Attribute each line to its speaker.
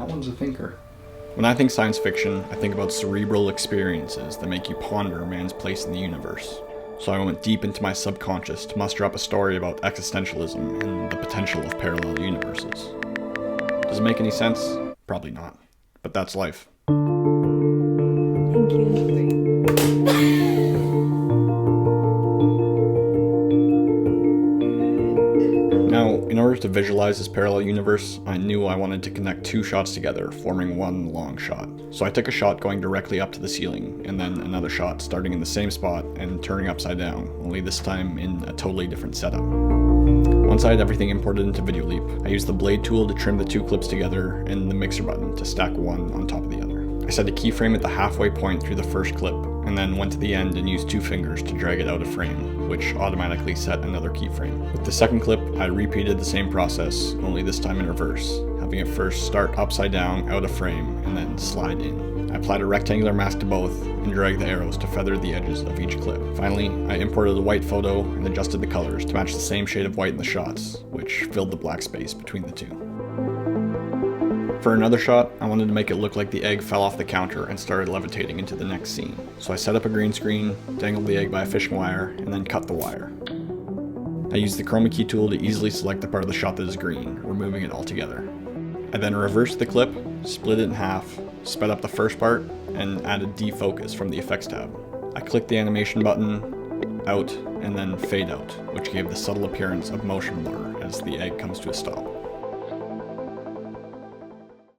Speaker 1: That one's a thinker.
Speaker 2: When I think science fiction, I think about cerebral experiences that make you ponder man's place in the universe. So I went deep into my subconscious to muster up a story about existentialism and the potential of parallel universes. Does it make any sense? Probably not. But that's life.
Speaker 3: Thank you.
Speaker 2: Now, in order to visualize this parallel universe, I knew I wanted to connect two shots together, forming one long shot. So I took a shot going directly up to the ceiling, and then another shot starting in the same spot and turning upside down, only this time in a totally different setup. Once I had everything imported into Videoleap, I used the blade tool to trim the two clips together and the mixer button to stack one on top of the other. I set a keyframe at the halfway point through the first clip, and then went to the end and used 2 fingers to drag it out of frame, which automatically set another keyframe. With the second clip, I repeated the same process, only this time in reverse, having it first start upside down out of frame and then slide in. I applied a rectangular mask to both and dragged the arrows to feather the edges of each clip. Finally, I imported a white photo and adjusted the colors to match the same shade of white in the shots, which filled the black space between the two. For another shot, I wanted to make it look like the egg fell off the counter and started levitating into the next scene. So I set up a green screen, dangled the egg by a fishing wire, and then cut the wire. I used the chroma key tool to easily select the part of the shot that is green, removing it altogether. I then reversed the clip, split it in half, sped up the first part, and added defocus from the effects tab. I clicked the animation button, out, and then fade out, which gave the subtle appearance of motion blur as the egg comes to a stop.